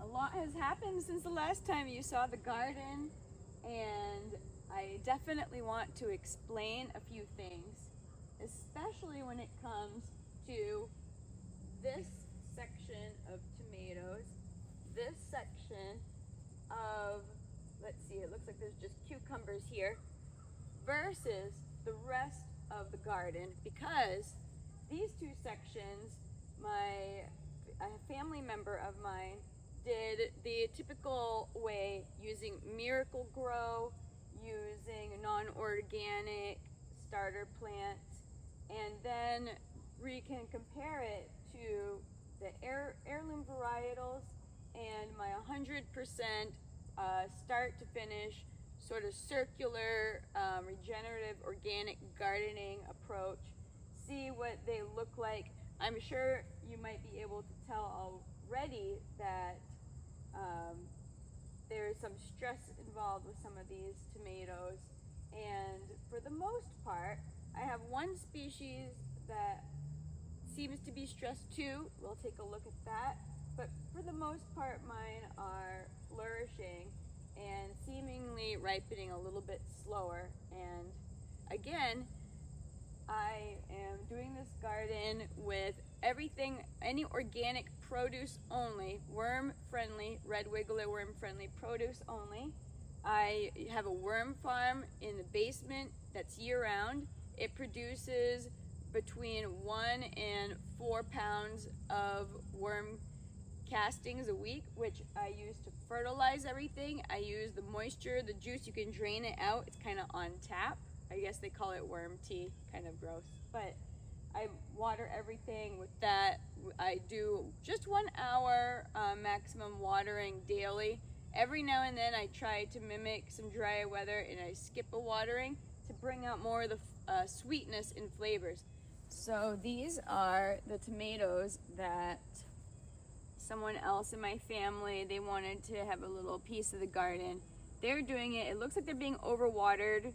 A lot has happened since the last time you saw the garden, and I definitely want to explain a few things, especially when it comes to this section of tomatoes, this section of, let's see, it looks like there's just cucumbers here, versus the rest of the garden, because these two sections, a family member of mine did the typical way, using Miracle-Gro, using non-organic starter plants, and then we can compare it to the heirloom varietals and my 100% start to finish sort of circular regenerative organic gardening approach. See what they look like. I'm sure you might be able to tell already that there's some stress involved with some of these tomatoes, and for the most part I have one species that seems to be stressed too. We'll take a look at that, but for the most part mine are flourishing and seemingly ripening a little bit slower. And again, I am doing this garden with everything, any organic produce only, worm friendly, red wiggler worm friendly produce only. I have a worm farm in the basement that's year round. It produces between 1 and 4 pounds of worm castings a week, which I use to fertilize everything. I use the moisture, the juice, you can drain it out. It's kind of on tap. I guess they call it worm tea, kind of gross. But I water everything with that. I do just 1 hour maximum watering daily. Every now and then I try to mimic some drier weather and I skip a watering to bring out more of the sweetness and flavors. So these are the tomatoes that someone else in my family, they wanted to have a little piece of the garden. They're doing it. It looks like they're being overwatered.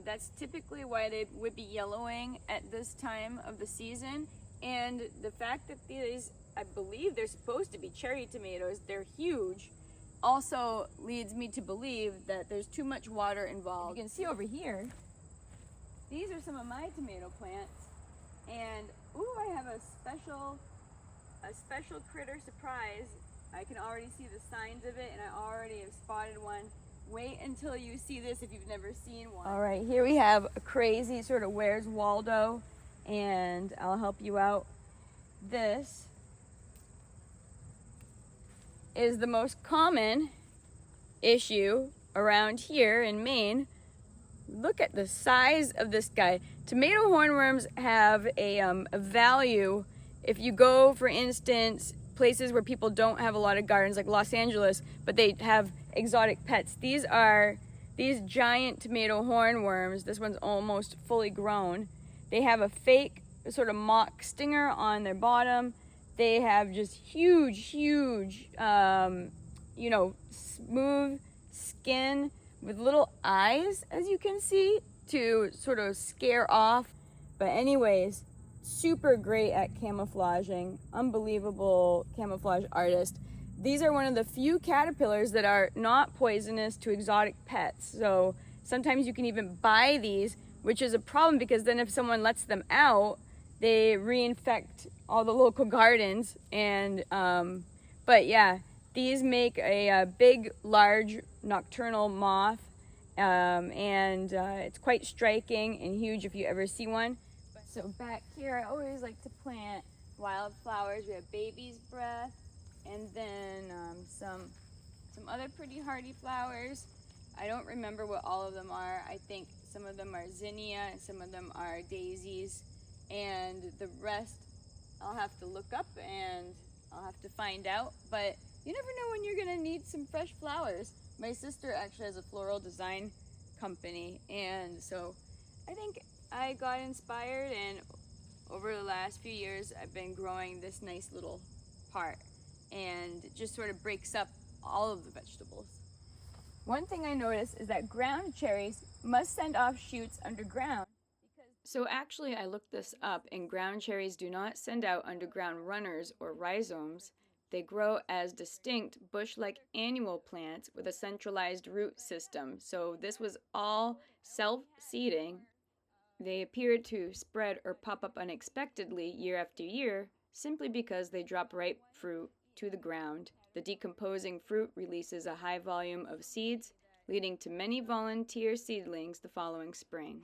That's typically why they would be yellowing at this time of the season. And the fact that these, I believe they're supposed to be cherry tomatoes, they're huge, also leads me to believe that there's too much water involved. You can see over here, these are some of my tomato plants. And ooh, I have a special critter surprise. I can already see the signs of it, and I already have spotted one. Wait until you see this if you've never seen one. All right, here we have a crazy sort of Where's Waldo, and I'll help you out. This is the most common issue around here in Maine. Look at the size of this guy. Tomato hornworms have a value. If you go, for instance, places where people don't have a lot of gardens, like Los Angeles, but they have exotic pets. These giant tomato hornworms. This one's almost fully grown. They have a fake sort of mock stinger on their bottom. They have just huge, smooth skin with little eyes, as you can see, to sort of scare off. But anyways, super great at camouflaging, unbelievable camouflage artist. These are one of the few caterpillars that are not poisonous to exotic pets. So sometimes you can even buy these, which is a problem because then if someone lets them out, they reinfect all the local gardens. And but yeah, these make a big, large nocturnal moth, and it's quite striking and huge if you ever see one. So back here, I always like to plant wildflowers. We have baby's breath, and then some other pretty hardy flowers. I don't remember what all of them are. I think some of them are zinnia and some of them are daisies, and the rest I'll have to look up and I'll have to find out. But you never know when you're gonna need some fresh flowers. My sister actually has a floral design company, and so I think I got inspired, and over the last few years I've been growing this nice little part, and it just sort of breaks up all of the vegetables. One thing I noticed is that ground cherries must send off shoots underground. So actually I looked this up, and ground cherries do not send out underground runners or rhizomes. They grow as distinct bush-like annual plants with a centralized root system. So this was all self-seeding. They appear to spread or pop up unexpectedly year after year simply because they drop ripe fruit to the ground. The decomposing fruit releases a high volume of seeds, leading to many volunteer seedlings the following spring.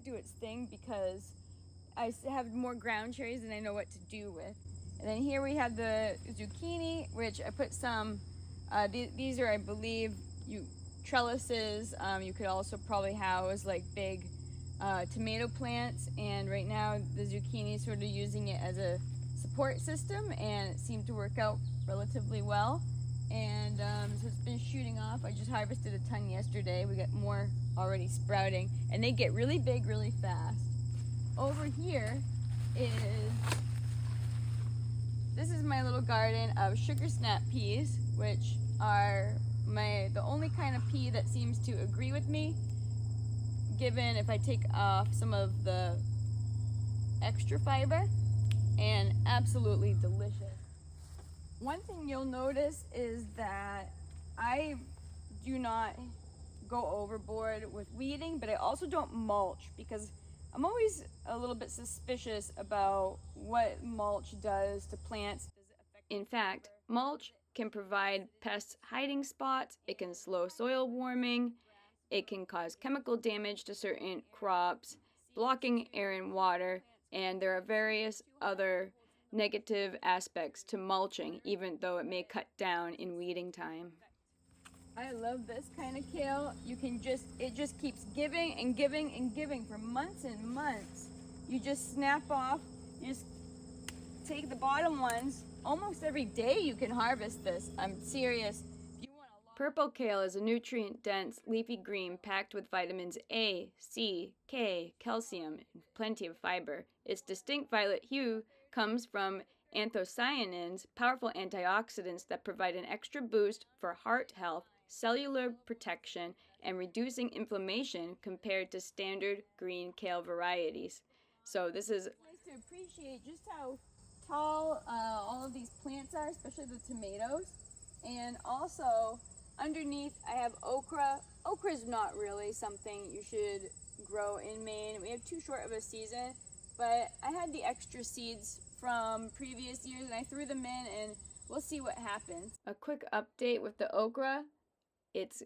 Do its thing because I have more ground cherries than I know what to do with. And then here we have the zucchini, which I put some, these are, I believe, trellises. You could also probably house like big tomato plants, and right now the zucchini is sort of using it as a support system, and it seemed to work out relatively well. And so it's been shooting off. I just harvested a ton yesterday. We got more already sprouting, and they get really big really fast. Over here this is my little garden of sugar snap peas, which are the only kind of pea that seems to agree with me, given if I take off some of the extra fiber, and absolutely delicious. One thing you'll notice is that I do not go overboard with weeding, but I also don't mulch, because I'm always a little bit suspicious about what mulch does to plants. In fact, mulch can provide pest hiding spots, it can slow soil warming, it can cause chemical damage to certain crops, blocking air and water, and there are various other negative aspects to mulching, even though it may cut down in weeding time. I love this kind of kale. It just keeps giving and giving and giving for months and months. You just snap off, you just take the bottom ones. Almost every day you can harvest this. I'm serious. Purple kale is a nutrient-dense leafy green packed with vitamins A, C, K, calcium, and plenty of fiber. Its distinct violet hue comes from anthocyanins, powerful antioxidants that provide an extra boost for heart health, cellular protection, and reducing inflammation compared to standard green kale varieties. So this is nice to appreciate just how tall all of these plants are, especially the tomatoes. And also underneath I have okra. Okra is not really something you should grow in Maine. We have too short of a season, but I had the extra seeds from previous years and I threw them in, and we'll see what happens. a quick update with the okra. It's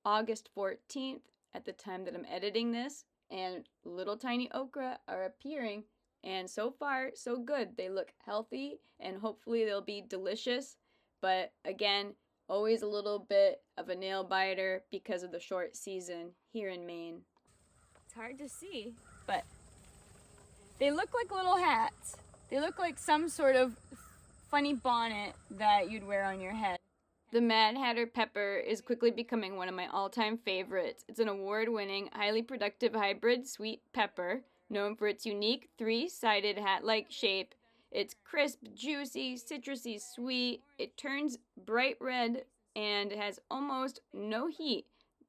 August 14th at the time that I'm editing this, and little tiny okra are appearing, and so far so good. They look healthy and hopefully they'll be delicious, but again, always a little bit of a nail biter because of the short season here in Maine. It's hard to see, but they look like little hats. They look like some sort of funny bonnet that you'd wear on your head. The Mad Hatter pepper is quickly becoming one of my all-time favorites. It's an award-winning, highly productive hybrid sweet pepper, known for its unique three-sided hat-like shape. It's crisp, juicy, citrusy, sweet. It turns bright red and has almost no heat,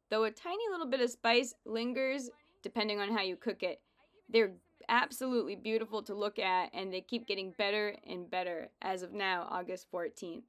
though a tiny little bit of spice lingers depending on how you cook it. They're absolutely beautiful to look at, and they keep getting better and better as of now, August 14th.